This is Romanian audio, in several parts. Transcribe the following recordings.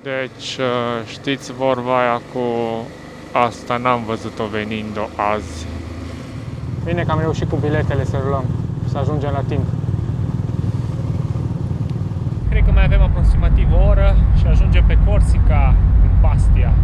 Deci știți vorba aia cu asta n-am văzut-o venind-o azi. Bine că am reușit cu biletele să rulăm, să ajungem la timp. Cred că mai avem aproximativ o oră și ajungem pe Corsica, în Bastia.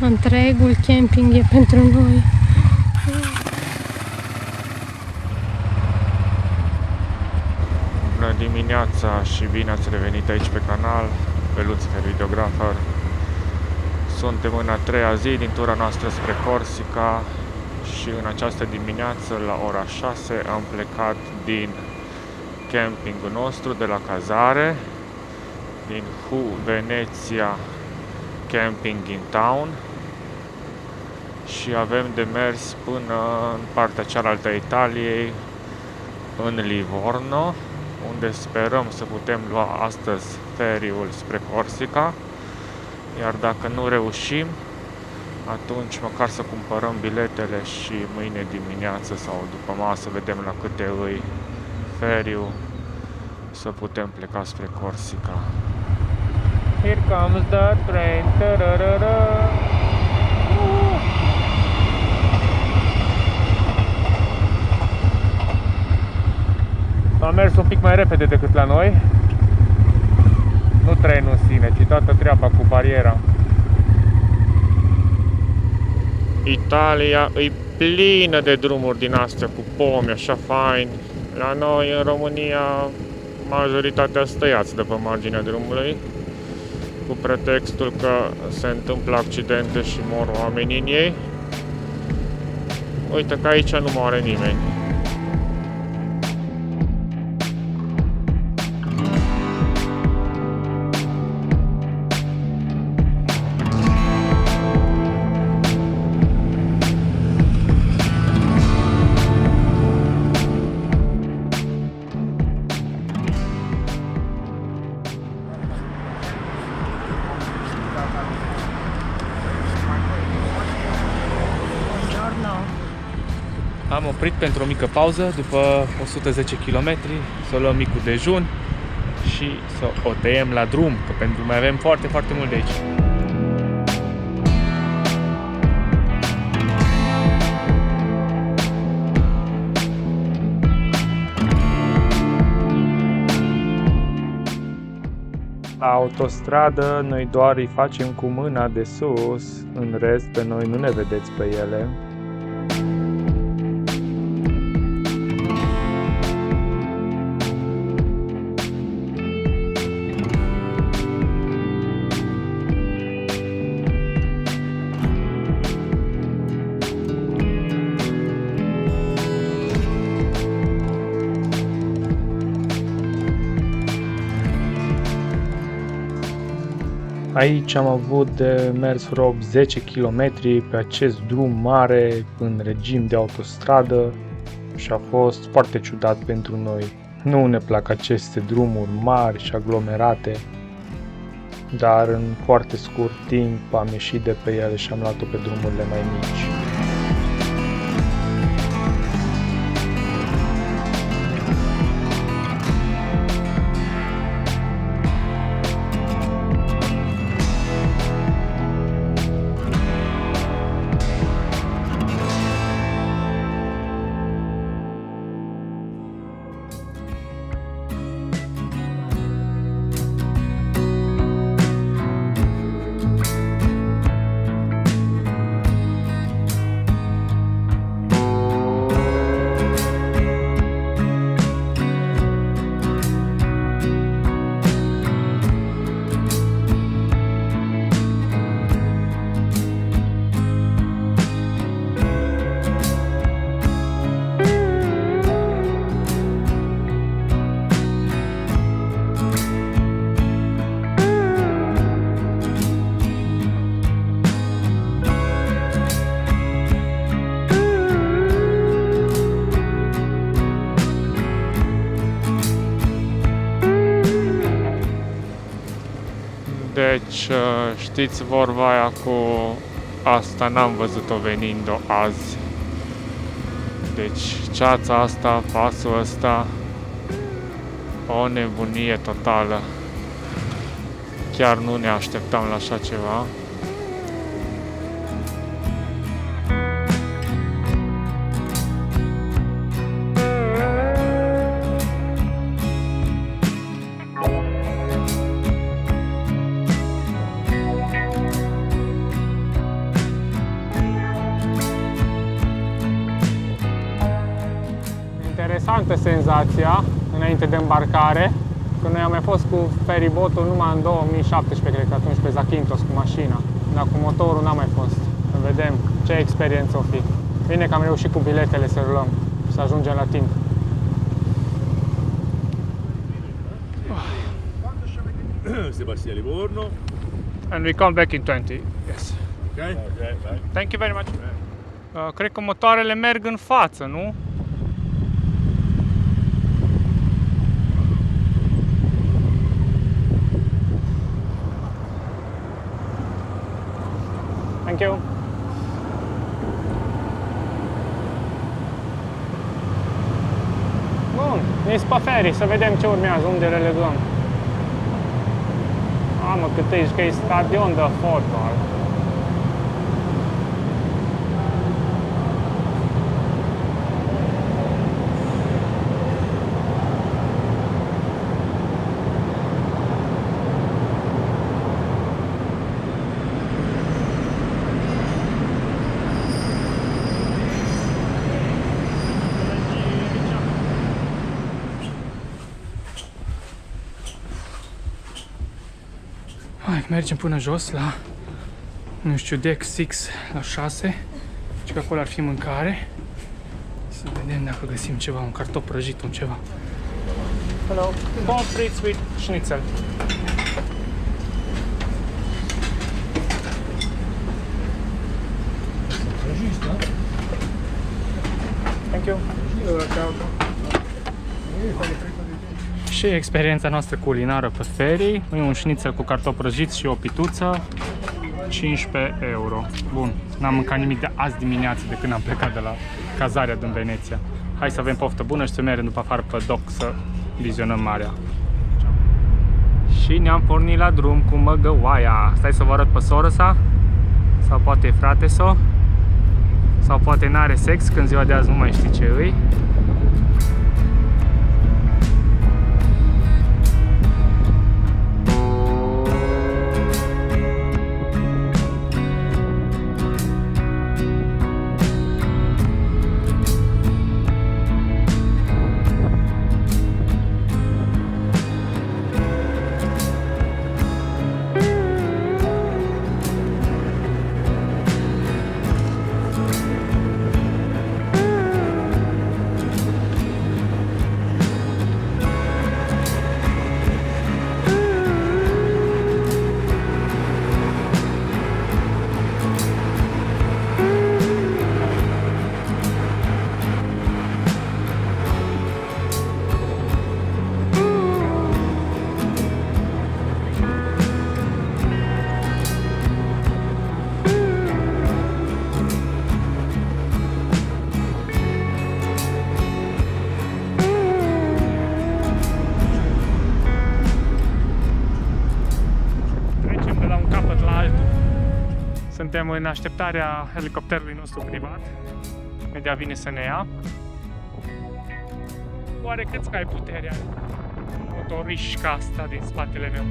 Întregul camping e pentru noi. Bună dimineața și bine ați revenit aici pe canal, pe Lucifer Videographer. Suntem în a treia zi din tura noastră spre Corsica și în această dimineață, la ora 6, am plecat din campingul nostru, de la cazare, din Hu Venezia Camping in Town, și avem de mers până în partea cealaltă a Italiei, în Livorno, unde sperăm să putem lua astăzi feriul spre Corsica, iar dacă nu reușim, atunci măcar să cumpărăm biletele și mâine dimineață sau după masă vedem la câte îi feriu să putem pleca spre Corsica. Here comes the train. A mers un pic mai repede decât la noi. Nu trenul în sine, ci toată treaba cu bariera. Italia e plină de drumuri din astea cu pomi așa faini. La noi în România majoritatea stăiați de pe marginea drumului, cu pretextul că se întâmplă accidente și mor oamenii în ei. Uite că aici nu moare nimeni. Am oprit pentru o mică pauză după 110 km, să luăm micul dejun și să o tăiem la drum, că pentru mai avem foarte mult de aici. La autostradă noi doar îi facem cu mâna de sus, în rest pe noi nu ne vedeți pe ele. Aici am avut de mers vreo 10 km pe acest drum mare în regim de autostradă și a fost foarte ciudat pentru noi. Nu ne plac aceste drumuri mari și aglomerate, dar în foarte scurt timp am ieșit de pe ele și am luat-o pe drumurile mai mici. Deci știți vorba aia cu asta n-am văzut-o venind-o azi. Deci ceața asta, pasul ăsta, o nebunie totală. Chiar nu ne așteptam la așa ceva. Interesantă senzația înainte de îmbarcare, că noi am mai fost cu feribotul numai în 2017, cred că atunci pe Zakynthos cu mașina, dar cu motorul n-am mai fost. Să vedem ce experiență o fi. Bine că am reușit cu biletele să rulăm, să ajungem la timp. Sebastian Livorno. And we come back in 20. Yes. Okay. Thank you very much. Cred că motoarele merg în față, nu? Thank you. Bun, nici pe ferry, să vedem ce urmează, unde le luăm. Mamă, cât ești, că e stadion de fotbal. Hai, mergem până jos la, nu știu, deck 6 la 6. Și că acolo ar fi mâncare. Să vedem dacă găsim ceva, un cartof prăjit, un ceva. Hello, pommes frites with schnitzel. Thank you. Și experiența noastră culinară pe ferry. E un șnițel cu cartofi prăjiți și o pituță. 15 euro. Bun, n-am mâncat nimic de azi dimineață de când am plecat de la cazarea din Veneția. Hai să avem poftă bună și să mergem după afară pe dock să vizionăm marea. Și ne-am pornit la drum cu măgăoaia. Stai să vă arăt pe soră sa. Sau poate e frate sa. Sau poate n-are sex, când ziua de azi nu mai știi ce îi. Suntem în așteptarea helicopterului nostru privat. Imediat vine să ne ia. Oare câți ai puterea motorișca asta din spatele meu?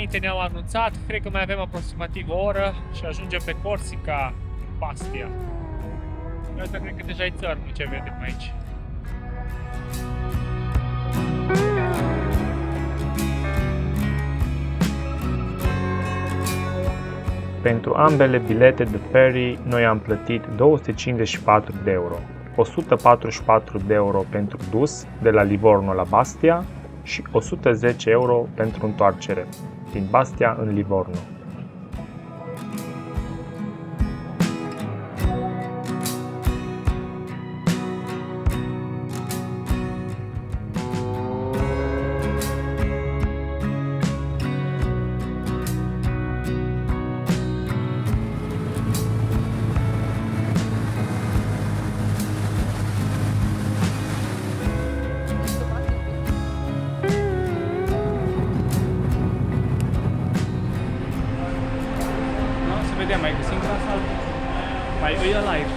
Înainte ne-au anunțat, cred că mai avem aproximativ o oră și ajungem pe Corsica, Bastia. Asta cred că deja e țărmul ce vedem aici. Pentru ambele bilete de ferry, noi am plătit 254 de euro, 144 de euro pentru dus de la Livorno la Bastia și 110 euro pentru întoarcere din Bastia în Livorno. vedem, mai găsim casa? Mai e live.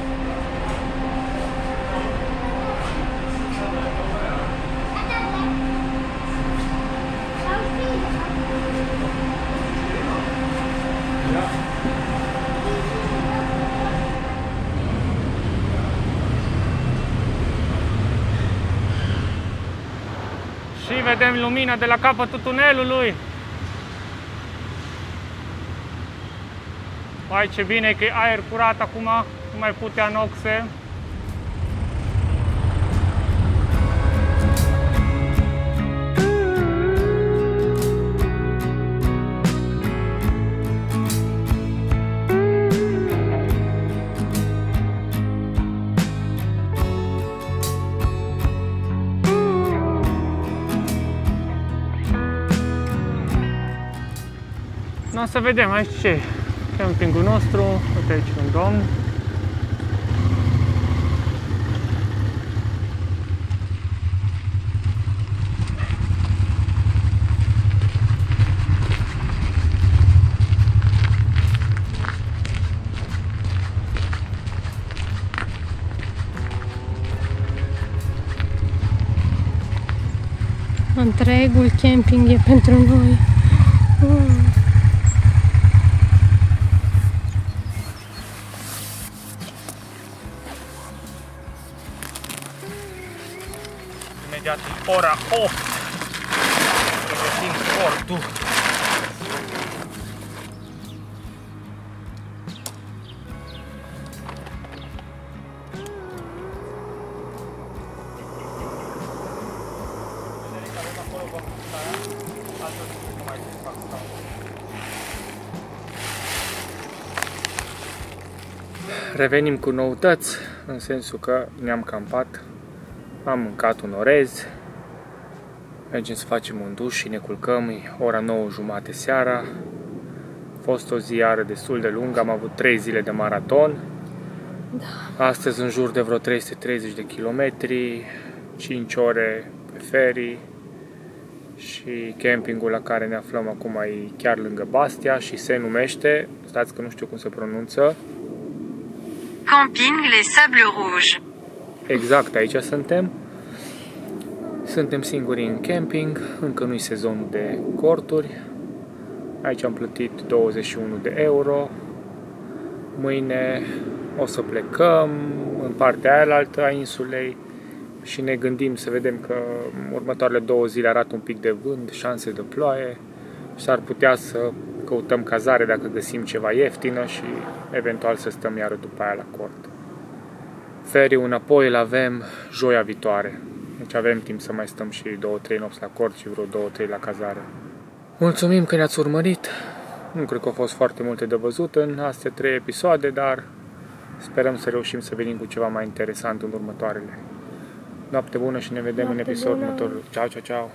Și vedem lumina de la capătul tunelului. Vai, ce bine că e aer curat acum, nu mai putea noxe. O să vedem aici ce e campingul nostru. Uite aici un domn. Întregul camping e pentru noi. Imediat e ora 8. Pregătim cortul. Revenim cu noutăți, în sensul că ne-am campat, am mâncat un orez, mergem să facem un duș și ne culcăm, e ora 9:30 seara. A fost o zi iară destul de lungă, am avut 3 zile de maraton. Da. Astăzi în jur de vreo 330 de kilometri, 5 ore pe ferry și campingul la care ne aflăm acum e chiar lângă Bastia și se numește, stați că nu știu cum se pronunță, Camping Les Sables Rouges. Exact, aici suntem. Suntem singuri în camping, încă nu-i sezonul de corturi. Aici am plătit 21 de euro. Mâine o să plecăm în partea aia a insulei și ne gândim să vedem că următoarele 2 zile arată un pic de vânt, șanse de ploaie și s-ar putea să căutăm cazare dacă găsim ceva ieftină și eventual să stăm iară după aia la cort. Ferry-ul înapoi îl avem joia viitoare. Deci avem timp să mai stăm și 2-3 nopți la cort și vreo 2-3 la cazare. Mulțumim că ne-ați urmărit. Nu cred că au fost foarte multe de văzut în astea 3 episoade, dar sperăm să reușim să venim cu ceva mai interesant în următoarele. Noapte bună și ne vedem în episodul următor. Ciao, ciao, ciao!